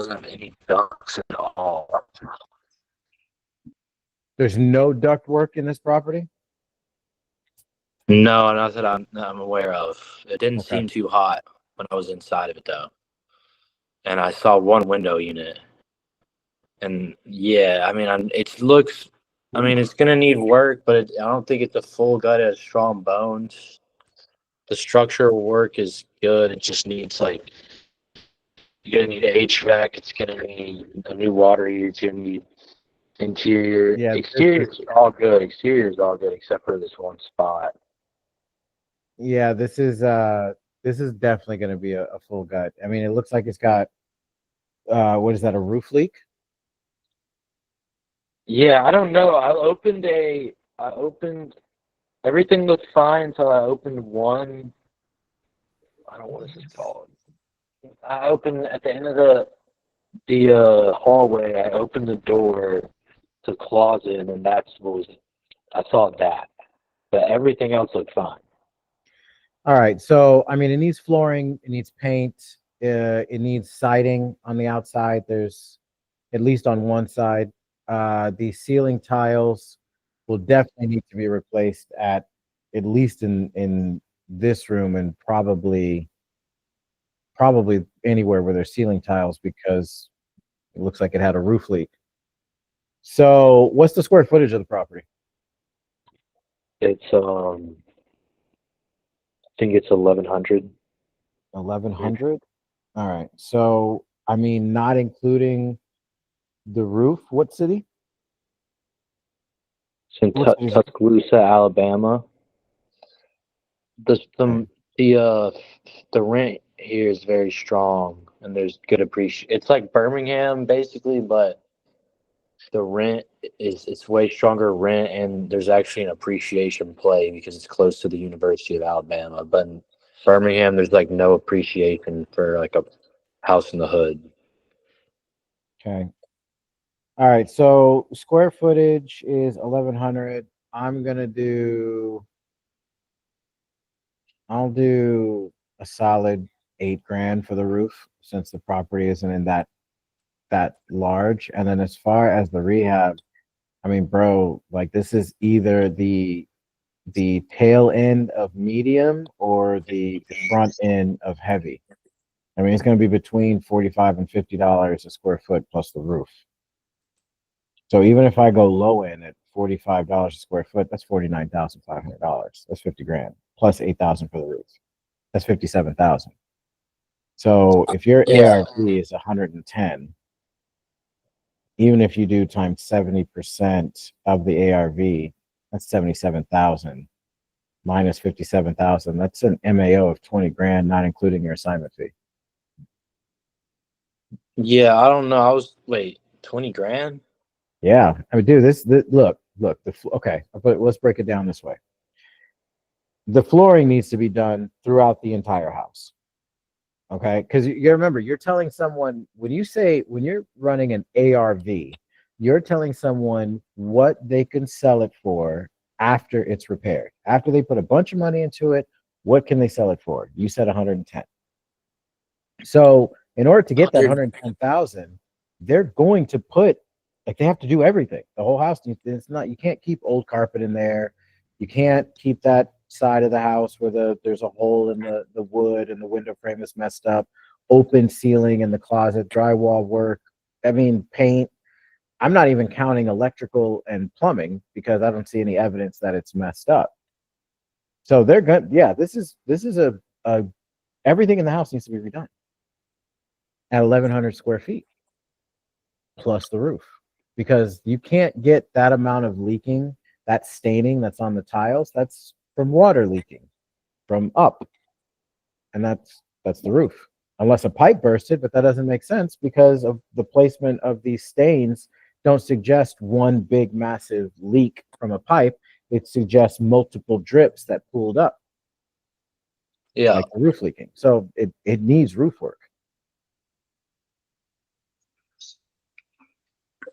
doesn't have any ducts at all. There's no duct work in this property? No, not that I'm aware of. It didn't Okay. seem too hot when I was inside of it though, and I saw one window unit. And yeah, I mean, it looks. I mean, it's gonna need work, but I don't think it's a full gut. It has strong bones. The structural work is good. It just needs like you're gonna need HVAC. It's gonna need a new water heater. It's gonna need interior. Yeah, Exterior's all good. Exterior's all good except for this one spot. yeah, this is definitely gonna be a full gut. I mean, it looks like it's got what is that, a roof leak? Yeah, I don't know. I opened everything looked fine until I opened one. I don't know what this is called. I opened at the end of the hallway. I opened the door to the closet, and then that's what was. I saw that, but everything else looked fine. All right, so I mean, it needs flooring, it needs paint, it needs siding on the outside. There's at least on one side. The ceiling tiles will definitely need to be replaced at least in this room, and probably anywhere where there's ceiling tiles, because it looks like it had a roof leak. So, what's the square footage of the property? It's I think it's 1100. 1100. All right. So, I mean, not including the roof. What city? It's in What city is it? Tuscaloosa, Alabama. The Okay. the the rent here is very strong, and there's good appreciation. It's like Birmingham basically, but the rent it's way stronger rent, and there's actually an appreciation play because it's close to the University of Alabama. But in Birmingham, there's like no appreciation for like a house in the hood. Okay. All right. So, square footage is 1100. I'm gonna do. I'll do a solid 8 grand for the roof, since the property isn't in that large. And then as far as the rehab, I mean, bro, like this is either the tail end of medium or the front end of heavy. I mean, it's going to be between 45 and $50 a square foot plus the roof. So even if I go low end at $45 a square foot, that's $49,500. That's 50 grand plus 8,000 for the roof. That's 57,000. So if your Yeah, ARV is 110, even if you do times 70% of the ARV, that's 77,000 minus 57,000. That's an MAO of 20 grand, not including your assignment fee. yeah. I don't know. I was wait 20 grand. Yeah, I mean, dude, this look. Okay, but let's break it down this way. The flooring needs to be done throughout the entire house. Okay, because you remember, you're telling someone, when you're running an ARV, you're telling someone what they can sell it for after it's repaired. After they put a bunch of money into it, what can they sell it for? You said 110. So in order to get that 100. 110,000, they're going to put, like, they have to do everything. The whole house. It's not, you can't keep old carpet in there. You can't keep that side of the house where there's a hole in the wood and the window frame is messed up, open ceiling in the closet, drywall work. I mean, paint. I'm not even counting electrical and plumbing because I don't see any evidence that it's messed up. So they're good. Yeah, this is a everything in the house needs to be redone at 1,100 square feet plus the roof, because you can't get that amount of leaking, that staining that's on the tiles. That's from water leaking from up, and that's the roof. Unless a pipe bursted, but that doesn't make sense because of the placement of these stains. Don't suggest one big massive leak from a pipe. It suggests multiple drips that pooled up, Yeah. like the roof leaking. So it needs roof work.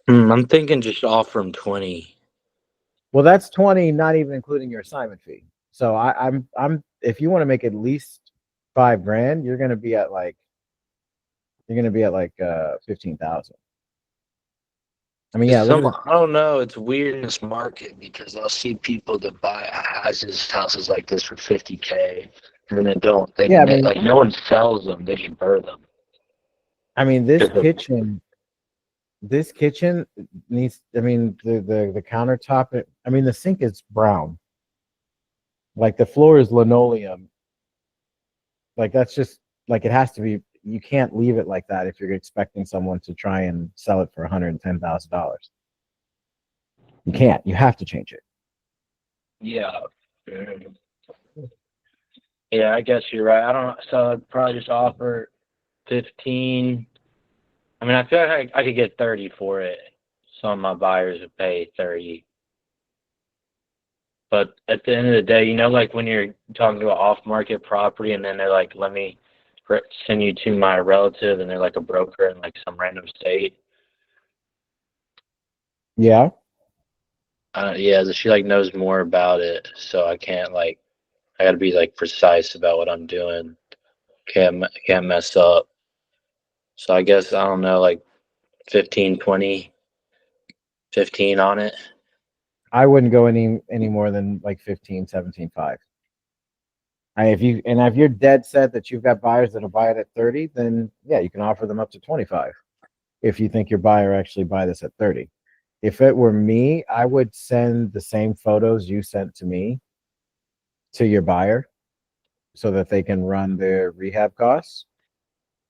I'm thinking just offer him 20. Well, that's 20, not even including your assignment fee. So I'm if you want to make at least 5 grand, you're going to be at like You're going to be at like 15,000. I mean, yeah, look at it. I don't know. It's weird in this market because I'll see people that buy houses like this for $50K, and then they don't. Yeah, I mean, like no one sells them; they convert them. I mean, this kitchen needs. I mean, the countertop. I mean, the sink is brown. Like the floor is linoleum. Like that's just like it has to be. You can't leave it like that if you're expecting someone to try and sell it for $110,000. You can't. You have to change it. Yeah. Yeah, I guess you're right. I don't. So I'd probably just offer 15. I mean, I feel like I could get 30 for it. Some of my buyers would pay 30. But at the end of the day, like when you're talking to an off-market property and then they're like, let me send you to my relative, and they're like a broker in like some random state. Yeah. Yeah, she like knows more about it, so I can't I gotta be like precise about what I'm doing. Can't mess up. So I guess I don't know, like 15, 20, 15 on it. I wouldn't go any more than like 15, 17.5. If you're dead set that you've got buyers that'll buy it at 30, then yeah, you can offer them up to 25 if you think your buyer actually buy this at 30. If it were me, I would send the same photos you sent to me to your buyer so that they can run their rehab costs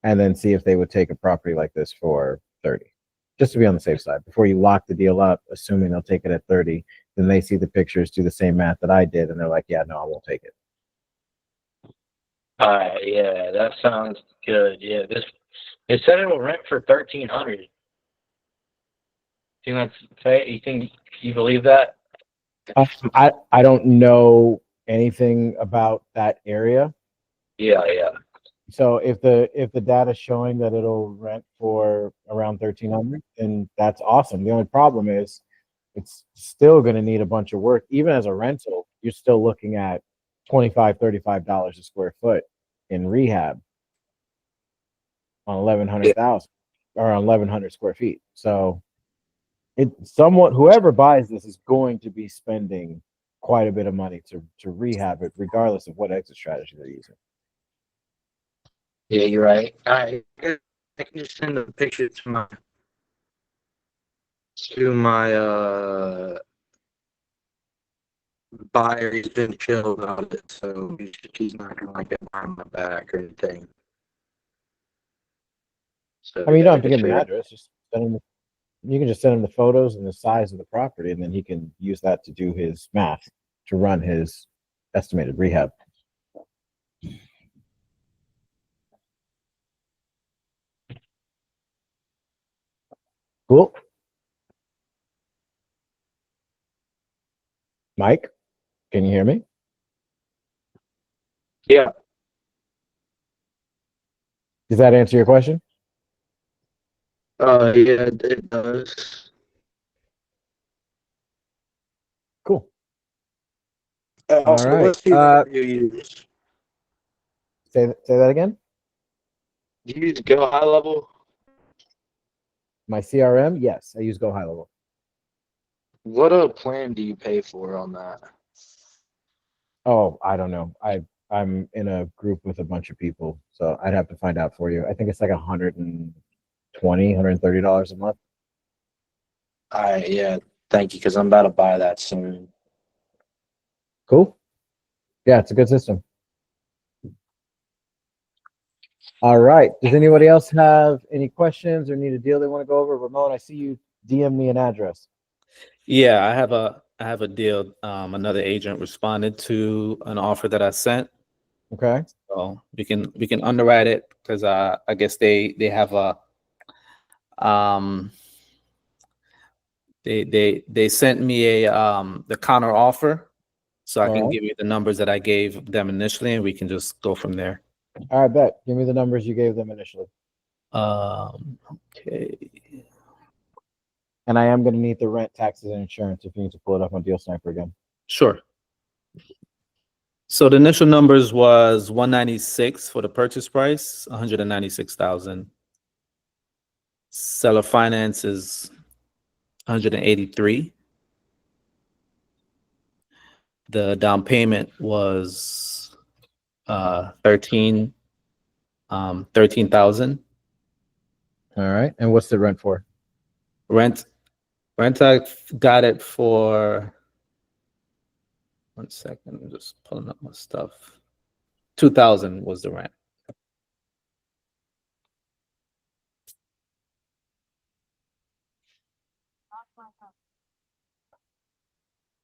and then see if they would take a property like this for 30, just to be on the safe side. Before you lock the deal up, assuming they'll take it at 30, then they see the pictures, do the same math that I did, and they're like, yeah, no, I won't take it. Yeah, that sounds good. Yeah, it said it will rent for 1,300. You think you believe that? I don't know anything about that area. Yeah. So if the data's showing that it'll rent for around 1,300, then that's awesome. The only problem is it's still going to need a bunch of work. Even as a rental, you're still looking at $25, $35 a square foot in rehab on 1,100,000 or on 1,100 square feet. So whoever buys this is going to be spending quite a bit of money to rehab it, regardless of what exit strategy they're using. Yeah, you're right. I can just send a picture to my buyer. He's been chill about it, so he's not gonna get behind my back or anything. So I mean, you don't have to give him the address. Just send him. You can just send him the photos and the size of the property, and then he can use that to do his math to run his estimated rehab. Cool. Mike, can you hear me? Yeah. Does that answer your question? Yeah, it does. Cool. All right. You use? Say that again. Do you use Go High Level? My CRM, yes, I use Go High Level. What plan do you pay for on that? Oh, I don't know. I'm in a group with a bunch of people, so I'd have to find out for you. I think it's like $120, $130 a month. Yeah, thank you, because I'm about to buy that soon. Cool. Yeah, it's a good system. All right. Does anybody else have any questions or need a deal they want to go over? Ramon, I see you DM me an address. Yeah, I have a deal. Another agent responded to an offer that I sent. Okay. So we can underwrite it because I guess they have a they sent me a the counter offer, so I can give you the numbers that I gave them initially, and we can just go from there. All right, bet. Give me the numbers you gave them initially. Okay. And I am going to need the rent, taxes, and insurance if you need to pull it up on Deal Sniper again. Sure. So the initial numbers was 196 for the purchase price, 196,000. Seller finance is 183. The down payment was 13,000. All right. And what's the rent for? Rent I got it for 1 second. I'm just pulling up my stuff. 2,000 was the rent.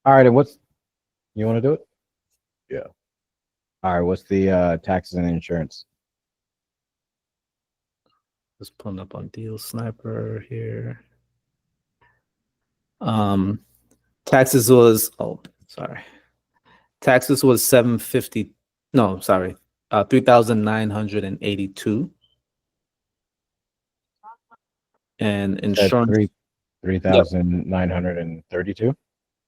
All right. And you want to do it? Yeah. All right. What's the taxes and insurance? Just pulling up on Deal Sniper here. Taxes was Taxes was 750. No, sorry, 3,982. And insurance 3,932.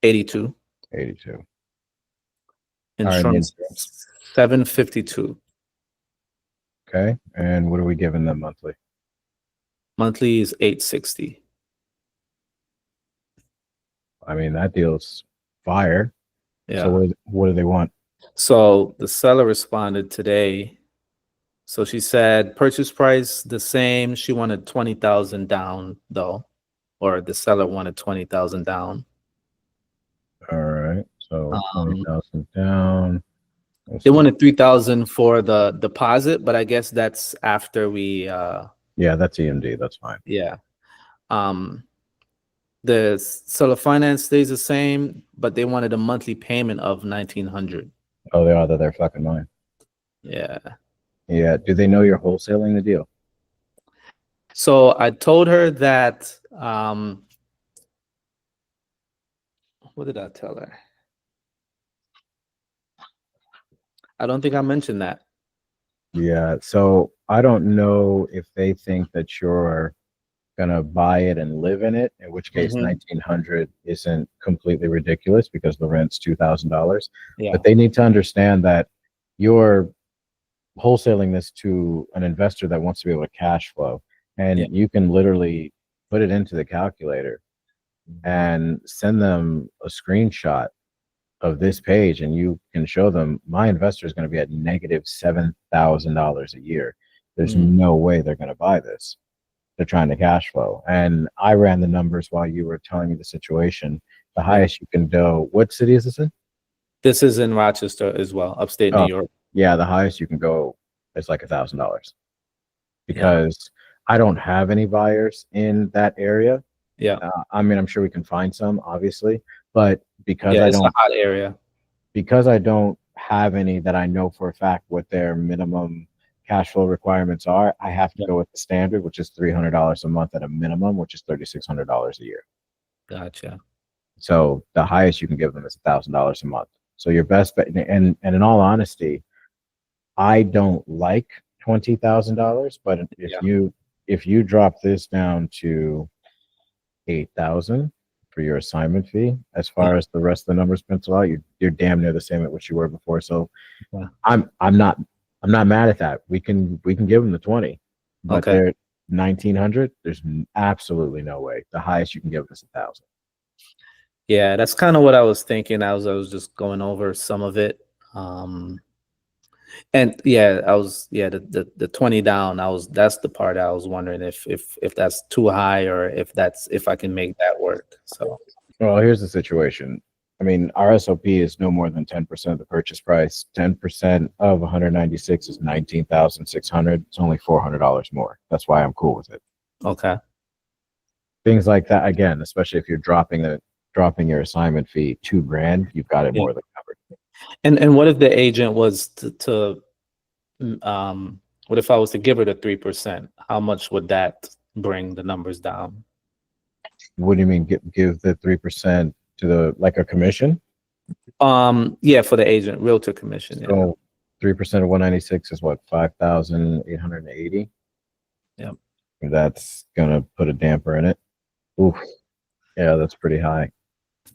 82. 82. Insurance 752. Okay. And what are we giving them monthly? Monthly is 860. I mean, that deal's fire. Yeah. So what do they want? So the seller responded today. So she said purchase price the same. She wanted 20,000 down though, or the seller wanted 20,000 down. All right. So 20,000 down. They wanted 3,000 for the deposit, but I guess that's after we. Yeah, that's EMD. That's fine. Yeah. The seller finance stays the same, but they wanted a monthly payment of 1,900. Oh, they're out of their fucking mind. Yeah. Yeah. Do they know you're wholesaling the deal? So I told her that. What did I tell her? I don't think I mentioned that. Yeah. So I don't know if they think that you're gonna buy it and live in it, in which case 1,900 isn't completely ridiculous because the rent's $2,000. Yeah. But they need to understand that you're wholesaling this to an investor that wants to be able to cash flow, and you can literally put it into the calculator and send them a screenshot of this page, and you can show them my investor is going to be at negative $7,000 a year. There's no way they're going to buy this. They're trying to cash flow. And I ran the numbers while you were telling me the situation. The highest you can go, what city is this in? This is in Rochester as well, upstate New York. Yeah, the highest you can go is like $1,000 because I don't have any buyers in that area. Yeah. I mean, I'm sure we can find some, obviously, but because it's a hot area. Because I don't have any that I know for a fact what their minimum cash flow requirements are, I have to go with the standard, which is $300 a month at a minimum, which is $3,600 a year. Gotcha. So the highest you can give them is $1,000 a month. So your best bet, and in all honesty, I don't like $20,000, but if you drop this down to 8,000 for your assignment fee, as far as the rest of the numbers pencil out, you're damn near the same at what you were before. So I'm not mad at that. We can give them the 20, but they're 1,900. There's absolutely no way. The highest you can give us 1,000. Yeah, that's kind of what I was thinking. I was just going over some of it. And the 20 down, that's the part I was wondering if that's too high or if I can make that work. So well, here's the situation. I mean, our SOP is no more than 10% of the purchase price. 10% of 196 is 19,600. It's only $400 more. That's why I'm cool with it. Okay. Things like that, again, especially if you're dropping your assignment fee $2,000, you've got it more than covered. And what if the agent was what if I was to give her the 3%? How much would that bring the numbers down? What do you mean give the 3% to like a commission? Yeah, for the agent, realtor commission. So 3% of 196 is what, 5,880? Yeah. That's gonna put a damper in it. Oof. Yeah, that's pretty high.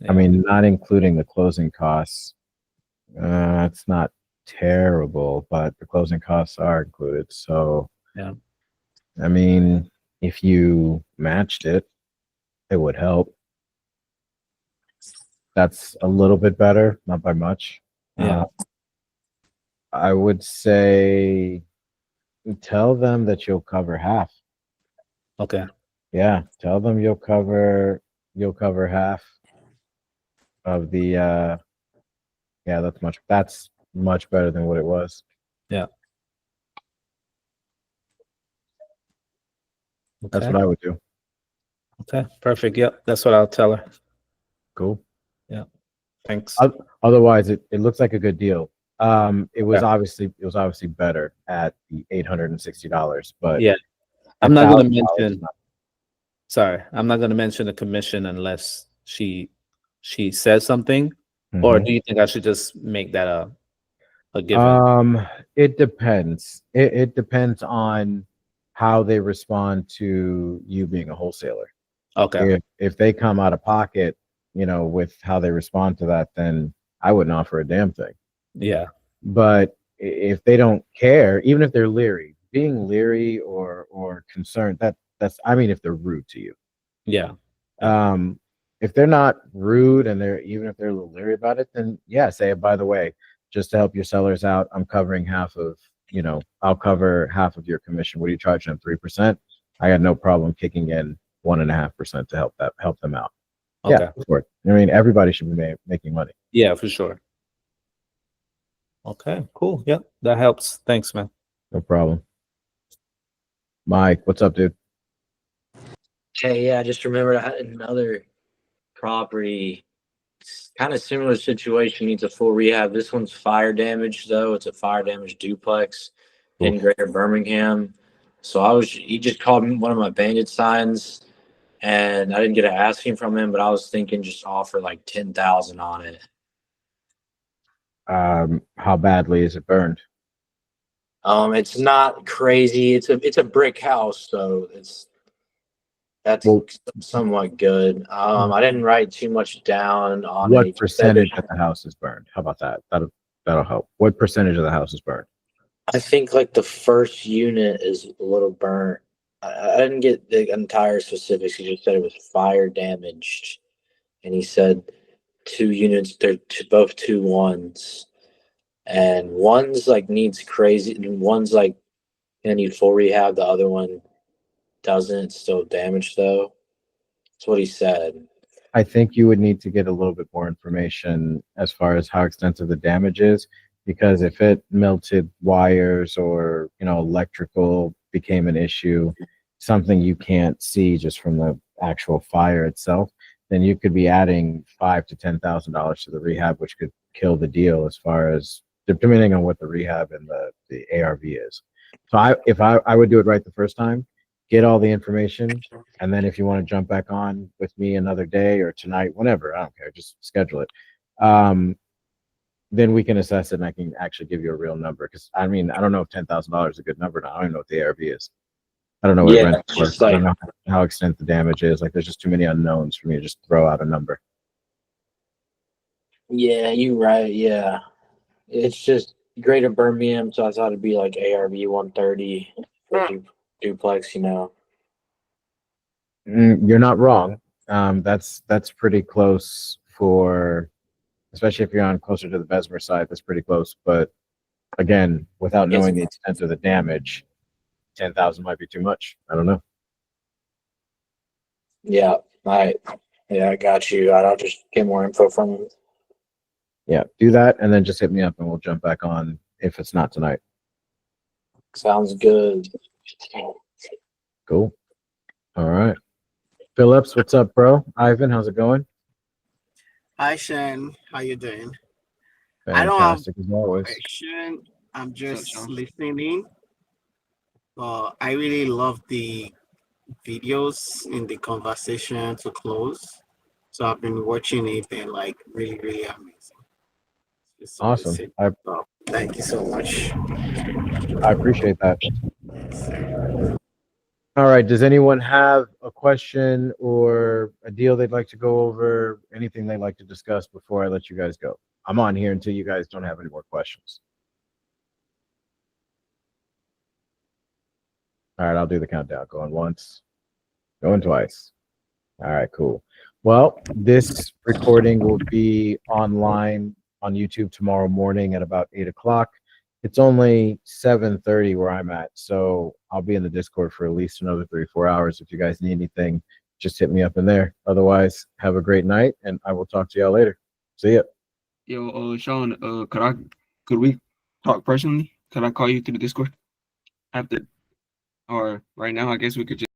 Yeah. I mean, not including the closing costs. It's not terrible, but the closing costs are included. So yeah. I mean, If you matched it, it would help. That's a little bit better, not by much. Yeah. I would say tell them that you'll cover half. Okay. Yeah, tell them you'll cover half of the yeah, that's much better than what it was. Yeah. That's Okay. what I would do. Okay. Perfect. Yep. That's what I'll tell her. Cool. Yeah. Thanks. Otherwise, it looks like a good deal. It was Okay. obviously better at the $860, but Yeah. I'm not going to $1,000 mention. Sorry, I'm not going to mention the commission unless she says something. Or Mhm. do you think I should just make that a given? It depends. It depends on how they respond to you being a wholesaler. Okay. If they come out of pocket, with how they respond to that, then I wouldn't offer a damn thing. Yeah. But if they don't care, even if they're leery, being leery or concerned, that's I mean, if they're rude to you. Yeah. If they're not rude and even if they're a little leery about it, then yeah, say, by the way, just to help your sellers out, I'm covering half of, I'll cover half of your commission. What are you charging them? 3%? I got no problem kicking in 1.5% to help them out. Okay. Yeah, for it. I mean, everybody should be making money. Yeah, for sure. Okay, cool. Yep, that helps. Thanks, man. No problem. Mike, what's up, dude? Hey, yeah, I just remembered I had another property. It's kind of similar situation, needs a full rehab. This one's fire damage though. It's a fire damage duplex in Greater Birmingham. So he just called me one of my bandit signs, and I didn't get an asking from him, but I was thinking just offer like 10,000 on it. How badly is it burned? It's not crazy. It's a brick house, so that's somewhat good. I didn't write too much down on What it. percentage of the house is burned? How about that? That'll help. What percentage of the house is burned? I think like the first unit is a little burnt. I didn't get the entire specifics. He just said it was fire damaged, and he said 2 units. They're both 2 1s, and one's like needs crazy, and one's like gonna need full rehab. The other one doesn't. It's still damaged though. That's what he said. I think you would need to get a little bit more information as far as how extensive the damage is, because if it melted wires or, electrical became an issue, something you can't see just from the actual fire itself, then you could be adding $5,000 to $10,000 to the rehab, which could kill the deal as far as depending on what the rehab and the ARV is. So if I would do it right the first time, get all the information, and then if you want to jump back on with me another day or tonight, whenever, I don't care, just schedule it. Then we can assess it and I can actually give you a real number. Because I mean, I don't know if $10,000 is a good number now. I don't even know what the ARV is. I don't know what rent was. I don't know how extent the damage is. Like, there's just too many unknowns for me to just throw out a number. Yeah, you're right. Yeah, it's just Greater Birmingham, so I thought it'd be like ARV 130 duplex. You're not wrong. That's pretty close for, especially if you're on closer to the Bessemer side. That's pretty close. But again, without knowing the extent of the damage, 10,000 might be too much. I don't know. Yeah, I got you. I'll just get more info from him. Yeah, do that and then just hit me up and we'll jump back on if it's not tonight. Sounds good. Cool. All right. Phillips, what's up, bro? Ivan, how's it going? Hi, Shan. How you doing? Fantastic as always. Question. I'm just listening. But I really love the videos in the conversation to close. So I've been watching it and like really, really amazing. Awesome. Thank you so much. I appreciate that. All right. Does anyone have a question or a deal they'd like to go over? Anything they'd like to discuss before I let you guys go? I'm on here until you guys don't have any more questions. All right. I'll do the countdown. Going once, Going twice. All right, cool. Well, this recording will be online on YouTube tomorrow morning at about 8 o'clock. It's only 7:30 where I'm at, so I'll be in the Discord for at least another 3-4 hours. If you guys need anything, just hit me up in there. Otherwise, have a great night, and I will talk to y'all later. See ya. Yo, Sean, could we talk personally? Could I call you through the Discord after, or right now? I guess we could just